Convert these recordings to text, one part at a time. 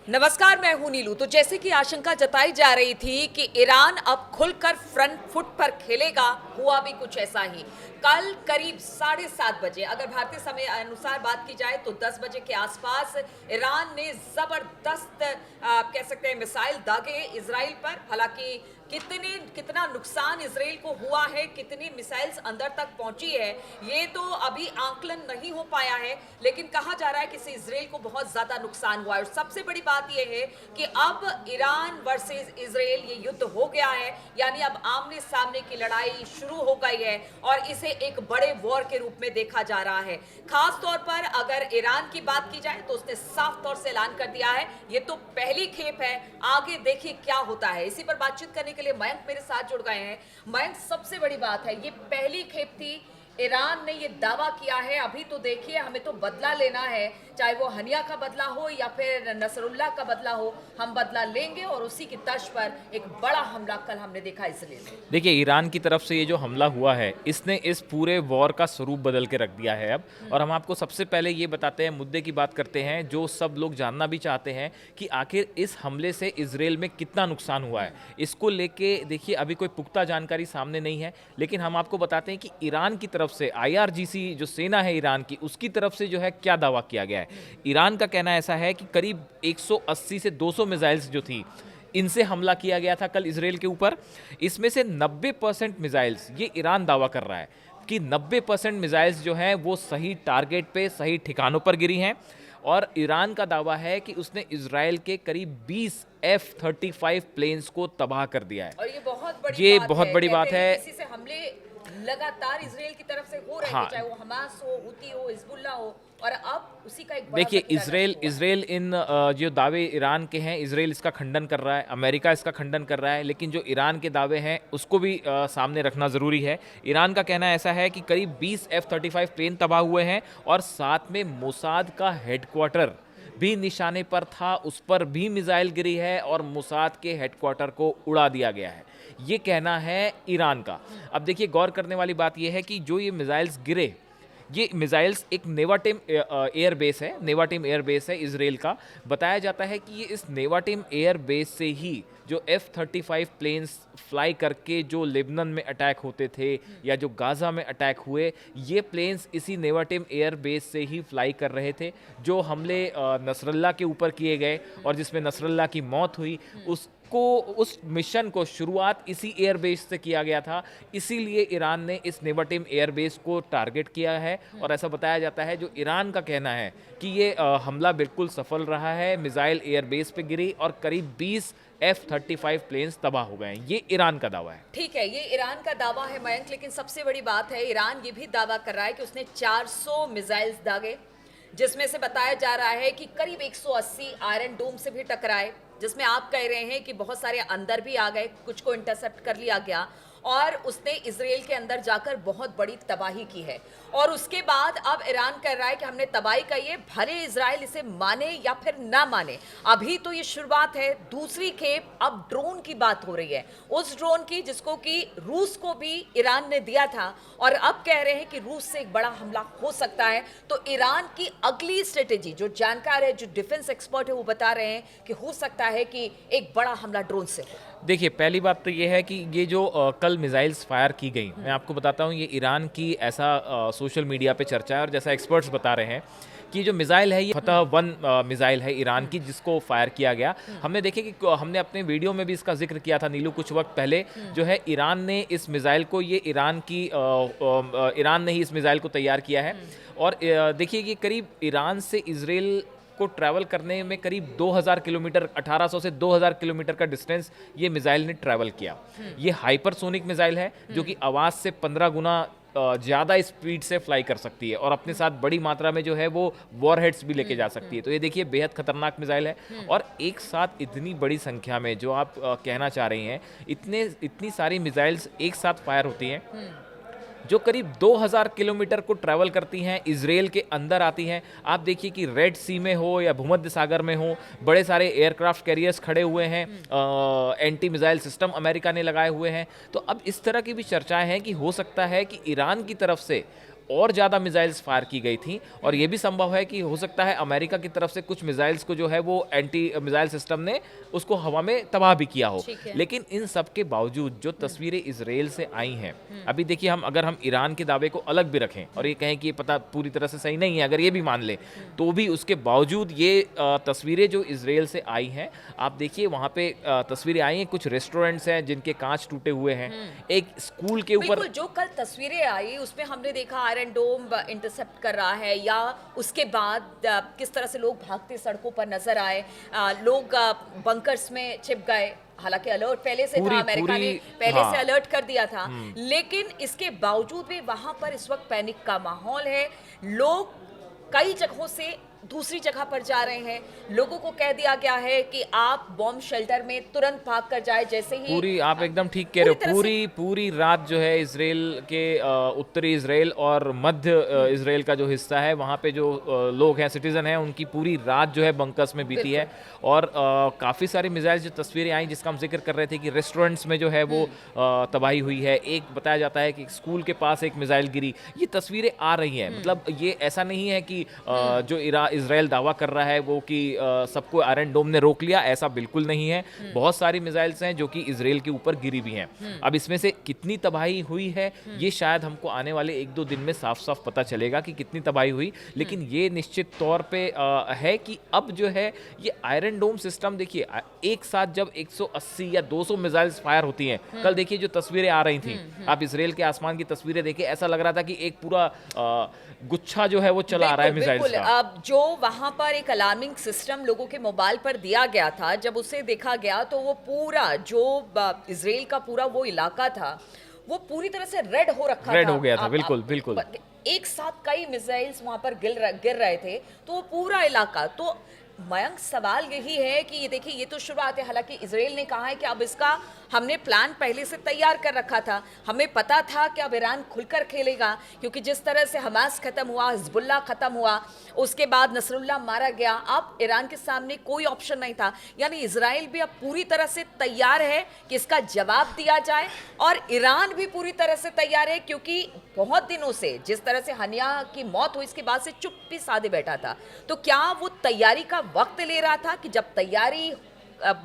नमस्कार, मैं हूं नीलू। तो जैसे कि आशंका जताई जा रही थी कि ईरान अब खुलकर फ्रंट फुट पर खेलेगा, हुआ भी कुछ ऐसा ही। कल करीब 7:30 बजे, अगर भारतीय समय अनुसार बात की जाए तो 10 बजे के आसपास ईरान ने जबरदस्त कह सकते हैं मिसाइल दागे इजराइल पर। हालांकि कितना नुकसान इजराइल को हुआ है, कितनी मिसाइल्स अंदर तक पहुंची है, ये तो अभी आंकलन नहीं हो पाया है, लेकिन कहा जा रहा है कि इससे इजराइल को बहुत ज्यादा नुकसान हुआ है। और सबसे बड़ी बात यह है कि अब ईरान वर्सेस इजराइल ये युद्ध हो गया है, यानी अब आमने सामने की लड़ाई शुरू हो गई है और इसे एक बड़े वॉर के रूप में देखा जा रहा है। खास तौर पर अगर ईरान की बात की जाए तो उसने साफ तौर से ऐलान कर दिया है ये तो पहली खेप है, आगे देखिए क्या होता है। इसी पर बातचीत करने के लिए मयंक मेरे साथ जुड़ गए हैं। मयंक, सबसे बड़ी बात है, ये पहली खेप थी, ईरान ने ये दावा किया है, अभी तो देखिए हमें तो बदला लेना है, चाहे वो हनिया का बदला हो या फिर नसरुल्लाह का बदला हो, हम बदला लेंगे। और उसी की तर्ज पर एक बड़ा हमला कल हमने देखा इसराइल में। देखिए, ईरान की तरफ से ये जो हमला हुआ है, इसने इस पूरे वॉर का स्वरूप बदल के रख दिया है अब। और हम आपको सबसे पहले ये बताते हैं, मुद्दे की बात करते हैं जो सब लोग जानना भी चाहते हैं कि आखिर इस हमले से इजराइल में कितना नुकसान हुआ है। इसको लेके देखिए अभी कोई पुख्ता जानकारी सामने नहीं है, लेकिन हम आपको बताते हैं कि ईरान की तरफ से IRGC जो सेना है ईरान की, उसकी तरफ से जो है क्या दावा किया गया है। ईरान का कहना ऐसा है कि करीब 180 से 200 मिसाइल्स जो थी, इनसे हमला किया गया था कल इजराइल के ऊपर। इसमें से 90% मिसाइल्स, ये ईरान दावा कर रहा है कि 90% मिसाइल्स जो हैं वो सही टारगेट पे, सही ठिकानों पर गिरी हैं। और ईरान का दावा है कि उसने इजराइल के करीब 20 F-35 प्लेन्स को तबाह कर दिया है। और ये बहुत बड़ी बात है। इसी से हमले लगातार इजराइल की तरफ से हो रहे हाँ, थे, चाहे वो हमास हो, हुती हो, हिजबुल्लाह हो, और अब उसी का एक बड़ा देखिए, जखीरा इजराइल नष्ट हुआ है। इजराइल इन जो दावे ईरान के हैं, इजराइल इसका खंडन कर रहा है, अमेरिका इसका खंडन कर रहा है, लेकिन जो ईरान के दावे हैं उसको भी सामने रखना ज़रूरी है। ईरान का कहना ऐसा है कि करीब 20 F-35 प्लेन तबाह हुए हैं और साथ में मोसाद का हेडक्वार्टर भी निशाने पर था, उस पर भी मिसाइल गिरी है और मोसाद के हेडक्वार्टर को उड़ा दिया गया है। ये कहना है ईरान का। अब देखिए, गौर करने वाली बात यह है कि जो ये मिसाइल्स गिरे, ये मिसाइल्स एक नेवाटिम एयर बेस है, नेवाटिम एयर बेस है इजराइल का। बताया जाता है कि ये इस नेवाटिम एयर बेस से ही जो F-35 प्लेन्स फ्लाई करके जो लेबनान में अटैक होते थे या जो गाज़ा में अटैक हुए, ये प्लेन्स इसी नेवाटिम एयर बेस से ही फ्लाई कर रहे थे। जो हमले नसरल्ला के ऊपर किए गए और जिसमें नसरल्ला की मौत हुई, उस मिशन को शुरुआत इसी एयर बेस से किया गया था। इसीलिए ईरान ने इस नेवाटिम एयर बेस को टारगेट किया है। और ऐसा बताया जाता है, जो ईरान का कहना है कि ये हमला बिल्कुल सफल रहा है, मिसाइल एयर बेस पे गिरी और करीब 20 F-35 प्लेन्स तबाह हो गए हैं। ये ईरान का दावा है। ठीक है, ये ईरान का दावा है मयंक, लेकिन सबसे बड़ी बात है ईरान ये भी दावा कर रहा है कि उसने 400 मिसाइल्स दागे, जिसमें से बताया जा रहा है कि करीब 180 आयरन डोम से भी टकराए, जिसमें आप कह रहे हैं कि बहुत सारे अंदर भी आ गए, कुछ को इंटरसेप्ट कर लिया गया, और उसने इजराइल के अंदर जाकर बहुत बड़ी तबाही की है। और उसके बाद अब ईरान कह रहा है कि हमने तबाही की है, भले इजराइल इसे माने या फिर ना माने, अभी तो ये शुरुआत है। दूसरी खेप अब ड्रोन की बात हो रही है, उस ड्रोन की जिसको कि रूस को भी ईरान ने दिया था, और अब कह रहे हैं कि रूस से एक बड़ा हमला हो सकता है। तो ईरान की अगली स्ट्रेटेजी, जो जानकार है, जो डिफेंस एक्सपर्ट है, वो बता रहे हैं कि हो सकता है कि एक बड़ा हमला ड्रोन से हो। देखिए, पहली बात तो ये है कि ये जो कल मिसाइल्स फायर की गई, मैं आपको बताता हूँ, ये ईरान की ऐसा सोशल मीडिया पे चर्चा है और जैसा एक्सपर्ट्स बता रहे हैं कि जो मिसाइल है ये फतह-1 मिसाइल है ईरान की, जिसको फायर किया गया। हमने देखे कि हमने अपने वीडियो में भी इसका जिक्र किया था नीलू, कुछ वक्त पहले। जो है ईरान ने इस मिसाइल को, ये ईरान ने ही इस मिसाइल को तैयार किया है। और देखिए, ये करीब ईरान से इजराइल को ट्रैवल करने में करीब 2000 किलोमीटर, 1800 से 2000 किलोमीटर का डिस्टेंस ये मिसाइल ने ट्रैवल किया। ये हाइपरसोनिक मिसाइल है जो कि आवाज़ से 15 गुना ज़्यादा स्पीड से फ्लाई कर सकती है और अपने साथ बड़ी मात्रा में जो है वो वॉरहेड्स भी लेके जा सकती है। तो ये देखिए, बेहद खतरनाक मिसाइल है। और एक साथ इतनी बड़ी संख्या में, जो आप कहना चाह रही हैं, इतनी सारी मिसाइल्स एक साथ फायर होती हैं, जो करीब 2000 किलोमीटर को ट्रैवल करती हैं, इजराइल के अंदर आती हैं। आप देखिए कि रेड सी में हो या भूमध्य सागर में हो, बड़े सारे एयरक्राफ्ट कैरियर्स खड़े हुए हैं, एंटी मिसाइल सिस्टम अमेरिका ने लगाए हुए हैं। तो अब इस तरह की भी चर्चाएं हैं कि हो सकता है कि ईरान की तरफ से और ज़्यादा मिसाइल्स फायर की गई थी, और ये भी संभव है कि हो सकता है अमेरिका की तरफ से कुछ मिसाइल्स को जो है वो एंटी मिसाइल सिस्टम ने उसको हवा में तबाह भी किया हो। ठीक है। लेकिन इन सब के बावजूद जो तस्वीरें इसराइल से आई हैं, अभी देखिए, हम अगर हम ईरान के दावे को अलग भी रखें और ये कहें कि ये पता पूरी तरह से सही नहीं है, अगर ये भी मान ले, तो भी उसके बावजूद ये तस्वीरें जो इसराइल से आई हैं, आप देखिए वहाँ पे तस्वीरें आई हैं, कुछ रेस्टोरेंट्स हैं जिनके कांच टूटे हुए हैं, एक स्कूल के ऊपर बिल्कुल, जो कल तस्वीरें आई उसमें हमने देखा आयरन डोम इंटरसेप्ट कर रहा है, या उसके बाद किस तरह से लोग भागते सड़कों पर नजर आए, लोग बंकर्स में छिप गए। हालांकि अलर्ट पहले से था, अमेरिका ने पहले से अलर्ट कर दिया था, लेकिन इसके बावजूद भी वहां पर इस वक्त पैनिक का माहौल है। लोग कई जगहों से दूसरी जगह पर जा रहे हैं। लोगों को कह दिया गया है कि आप बॉम्ब शेल्टर में तुरंत भाग कर जाए। जैसे ही पूरी, आप एकदम ठीक कह रहे हो, पूरी रात जो है इसराइल के उत्तरी इसराइल और मध्य इसराइल का जो हिस्सा है, वहाँ पे जो लोग हैं, सिटीजन हैं, उनकी पूरी रात जो है बंकर्स में बीती है। और काफ़ी सारी मिसाइल जो तस्वीरें आई जिसका हम जिक्र कर रहे थे कि रेस्टोरेंट्स में जो है वो तबाही हुई है। एक बताया जाता है कि स्कूल के पास एक मिसाइल गिरी। ये तस्वीरें आ रही हैं, मतलब ये ऐसा नहीं है कि जो इसराइल दावा कर रहा है वो कि सबको आयरन डोम ने रोक लिया, ऐसा बिल्कुल नहीं है। बहुत सारी मिसाइल्स हैं जो कि इसराइल के ऊपर गिरी भी हैं। अब इसमें से कितनी तबाही हुई है ये शायद हमको आने वाले 1-2 दिन में साफ साफ पता चलेगा कि कितनी तबाही हुई, लेकिन ये निश्चित तौर पे है कि अब जो है ये आयरन डोम सिस्टम, देखिए एक साथ जब 180 या 200 मिसाइल्स फायर होती हैं, कल देखिए जो तस्वीरें आ रही थी, आप इसराइल के आसमान की तस्वीरें देखिए, ऐसा लग रहा था कि एक पूरा गुच्छा जो है वो चला आ रहा है मिसाइल्स का। अब जो वहां पर एक अलार्मिंग सिस्टम लोगों के मोबाइल पर दिया गया था, जब उसे देखा गया तो वो पूरा जो इजराइल का पूरा वो इलाका था वो पूरी तरह से रेड हो रखा था। रेड हो गया था, बिल्कुल बिल्कुल। एक साथ कई मिसाइल्स वहां पर गिर रहे थे, तो वो पूरा इलाका। तो मयंक, सवाल यही है कि ये देखिए, ये तो शुरुआत है। हालांकि इजराइल ने कहा है कि अब इसका हमने प्लान पहले से तैयार कर रखा था, हमें पता था कि अब ईरान खुलकर खेलेगा, क्योंकि जिस तरह से हमास खत्म हुआ, हिजबुल्लाह खत्म हुआ, उसके बाद नसरुल्लाह मारा गया, अब ईरान के सामने कोई ऑप्शन नहीं था। यानी इजराइल भी अब पूरी तरह से तैयार है कि इसका जवाब दिया जाए, और ईरान भी पूरी तरह से तैयार है, क्योंकि बहुत दिनों से जिस तरह से हनिया की मौत हुई, इसके बाद से चुप्पी साधे बैठा था। तो क्या वो तैयारी का वक्त ले रहा था कि जब तैयारी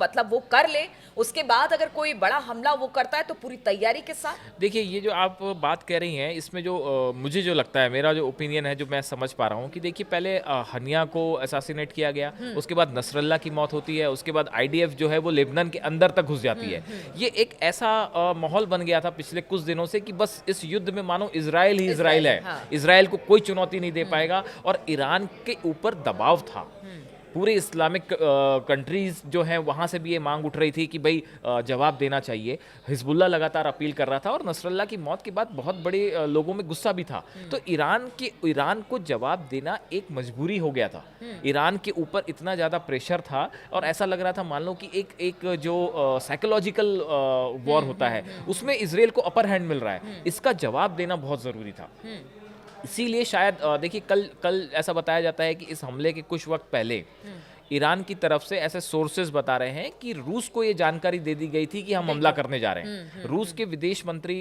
मतलब वो कर ले, उसके बाद अगर कोई बड़ा हमला वो करता है तो पूरी तैयारी के साथ? देखिए, ये जो आप बात कह रही हैं, इसमें जो मुझे जो लगता है, मेरा जो ओपिनियन है, जो मैं समझ पा रहा हूँ कि देखिए, पहले हनिया को असासिनेट किया गया, उसके बाद नसरल्ला की मौत होती है, उसके बाद आईडीएफ जो है वो लेबनान के अंदर तक घुस जाती है। ये एक ऐसा माहौल बन गया था पिछले कुछ दिनों से कि बस इस युद्ध में मानो इजराइल ही इजराइल है। हाँ। इजराइल को कोई चुनौती नहीं दे पाएगा, और ईरान के ऊपर दबाव था। पूरे इस्लामिक कंट्रीज जो हैं वहाँ से भी ये मांग उठ रही थी कि भाई जवाब देना चाहिए। हिजबुल्लाह लगातार अपील कर रहा था, और नसरल्ला की मौत के बाद बहुत बड़े लोगों में गुस्सा भी था। तो ईरान को जवाब देना एक मजबूरी हो गया था। ईरान के ऊपर इतना ज़्यादा प्रेशर था, और ऐसा लग रहा था मान लो कि एक जो साइकोलॉजिकल वॉर होता है, उसमें इसराइल को अपर हैंड मिल रहा है। इसका जवाब देना बहुत ज़रूरी था। इसीलिए शायद देखिए, कल ऐसा बताया जाता है कि इस हमले के कुछ वक्त पहले ईरान की तरफ से ऐसे सोर्सेज बता रहे हैं कि रूस को ये जानकारी दे दी गई थी कि हम हमला करने जा रहे हैं। रूस के विदेश मंत्री,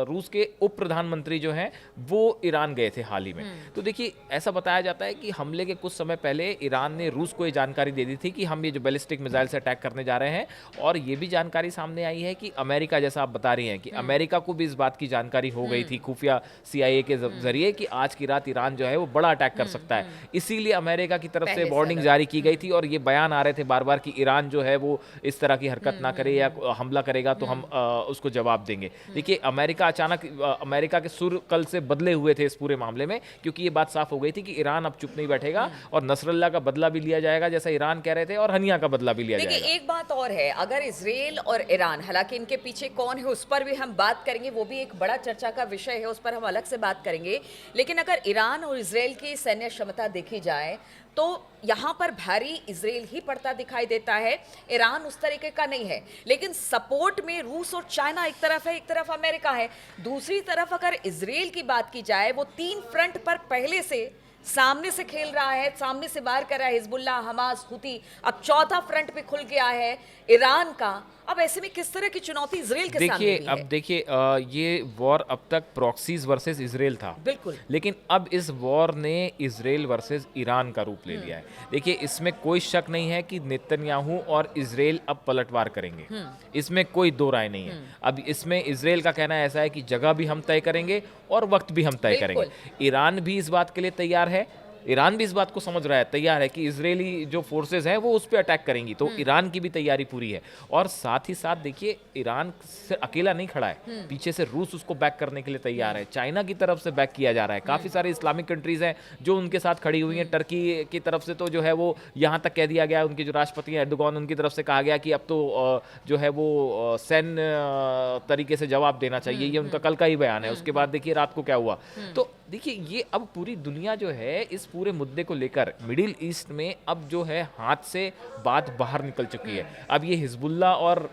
रूस के उप प्रधानमंत्री जो हैं वो ईरान गए थे हाल ही में। तो देखिए, ऐसा बताया जाता है कि हमले के कुछ समय पहले ईरान ने रूस को ये जानकारी दे दी थी कि हम ये जो बैलिस्टिक मिसाइल से अटैक करने जा रहे हैं। और ये भी जानकारी सामने आई है कि अमेरिका, जैसा आप बता रही हैं, कि अमेरिका को भी इस बात की जानकारी हो गई थी खुफिया CIA के जरिए कि आज की रात ईरान जो है वो बड़ा अटैक कर सकता है। इसीलिए अमेरिका की तरफ से वार्निंग जारी की गई थी, और ये बयान आ रहे थे बार बार कि ईरान जो है वो इस तरह की हरकत ना करे, या हमला करेगा तो हम उसको जवाब देंगे। देखिए, अमेरिका के सुर कल से बदले हुए थे इस पूरे मामले में, क्योंकि ये बात साफ हो गई थी कि ईरान अब चुप नहीं बैठेगा, और नसरल्ला का बदला भी लिया जाएगा जैसा ईरान कह रहे थे, और हनिया का बदला भी लिया जाएगा। देखिए, एक बात और है, अगर इजराइल और ईरान, हालांकि इनके पीछे कौन है उस पर भी हम बात करेंगे, वो भी एक बड़ा चर्चा का विषय है, उस पर हम अलग से बात करेंगे। लेकिन अगर ईरान और इजराइल की सैन्य क्षमता देखी जाए तो यहाँ पर भारी इजराइल ही पड़ता दिखाई देता है, ईरान उस तरीके का नहीं है। लेकिन सपोर्ट में रूस और चाइना एक तरफ है, एक तरफ अमेरिका है। दूसरी तरफ अगर इजराइल की बात की जाए, वो 3 फ्रंट पर पहले से सामने से खेल रहा है, सामने से वार कर रहा है हिजबुल्लाह, हमास, हुती। अब चौथा फ्रंट पे खुल गया है ईरान का। अब ऐसे में किस तरह की चुनौती इजराइल के सामने देखिए भी अब है? देखिए ये वॉर अब तक प्रॉक्सीज वर्सेस इजराइल था, बिल्कुल। लेकिन अब इस वॉर ने इजराइल वर्सेस ईरान का रूप ले लिया है। देखिए इसमें कोई शक नहीं है कि नेतन्याहू और इजराइल अब पलटवार करेंगे, इसमें कोई दो राय नहीं है। अब इसमें इजराइल का कहना ऐसा है कि जगह भी हम तय करेंगे और वक्त भी हम तय बिल्कुल। करेंगे। ईरान भी इस बात के लिए तैयार है, ईरान भी इस बात को समझ रहा है, तैयार है कि इजरायली जो फोर्सेस हैं वो उस पर अटैक करेंगी, तो ईरान की भी तैयारी पूरी है। और साथ ही साथ देखिए ईरान से अकेला नहीं खड़ा है, पीछे से रूस उसको बैक करने के लिए तैयार है, चाइना की तरफ से बैक किया जा रहा है, काफ़ी सारे इस्लामिक कंट्रीज हैं जो उनके साथ खड़ी हुई हैं। टर्की की तरफ से तो जो है वो यहाँ तक कह दिया गया, उनके जो राष्ट्रपति हैं एर्दोगान, उनकी तरफ से कहा गया कि अब तो जो है वो सैन्य तरीके से जवाब देना चाहिए, ये उनका कल का ही बयान है। उसके बाद देखिए रात को क्या हुआ। तो देखिए ये अब पूरी दुनिया जो है इस पूरे मुद्दे को लेकर मिडिल ईस्ट में अब जो है हाथ से बात बाहर निकल चुकी है। अब ये हिजबुल्ला और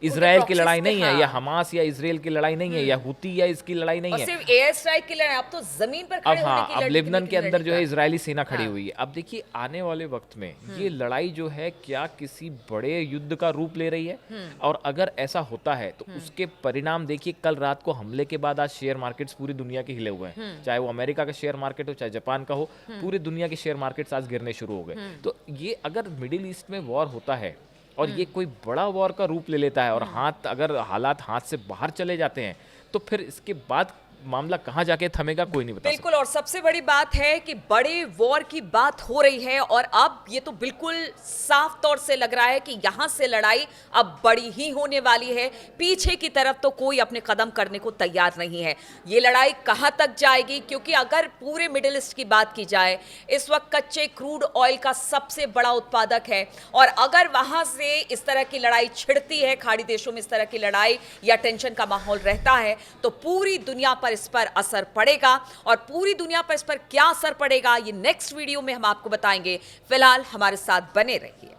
इजराइल की लड़ाई नहीं है, या हमास या इजराइल की लड़ाई नहीं है, या हुती या इसकी लड़ाई नहीं और है। सिर्फ एयर स्ट्राइक की लड़ाई, अब तो जमीन पर अब खड़े होने हाँ, की अब लड़ाई लेबनान के अंदर जो है का। इजरायली सेना खड़ी हाँ। हुई है। अब देखिए आने वाले वक्त में ये लड़ाई जो है क्या किसी बड़े युद्ध का रूप ले रही है, और अगर ऐसा होता है तो उसके परिणाम देखिए। कल रात को हमले के बाद आज शेयर मार्केट्स पूरी दुनिया के हिले हुए हैं, चाहे वो अमेरिका का शेयर मार्केट हो, चाहे जापान का हो, पूरी दुनिया के शेयर मार्केट्स आज गिरने शुरू हो गए। तो ये अगर मिडिल ईस्ट में वॉर होता है और ये कोई बड़ा वॉर का रूप ले लेता है, और अगर हालात हाथ से बाहर चले जाते हैं, तो फिर इसके बाद मामला कहाँ जाके थमेगा कोई नहीं बता सकता। बिल्कुल। और सबसे बड़ी बात है कि बड़े वॉर की बात हो रही है, और अब ये तो बिल्कुल साफ तौर से लग रहा है कि यहां से लड़ाई अब बड़ी ही होने वाली है। पीछे की तरफ तो कोई अपने कदम करने को तैयार नहीं है। ये लड़ाई कहां तक जाएगी, क्योंकि अगर पूरे मिडिल ईस्ट की बात की जाए, इस वक्त कच्चे क्रूड ऑयल का सबसे बड़ा उत्पादक है, और अगर वहां से इस तरह की लड़ाई छिड़ती है, खाड़ी देशों में इस तरह की लड़ाई या टेंशन का माहौल रहता है, तो पूरी दुनिया पर इस पर असर पड़ेगा। और पूरी दुनिया पर इस पर क्या असर पड़ेगा, ये नेक्स्ट वीडियो में हम आपको बताएंगे। फिलहाल हमारे साथ बने रहिए।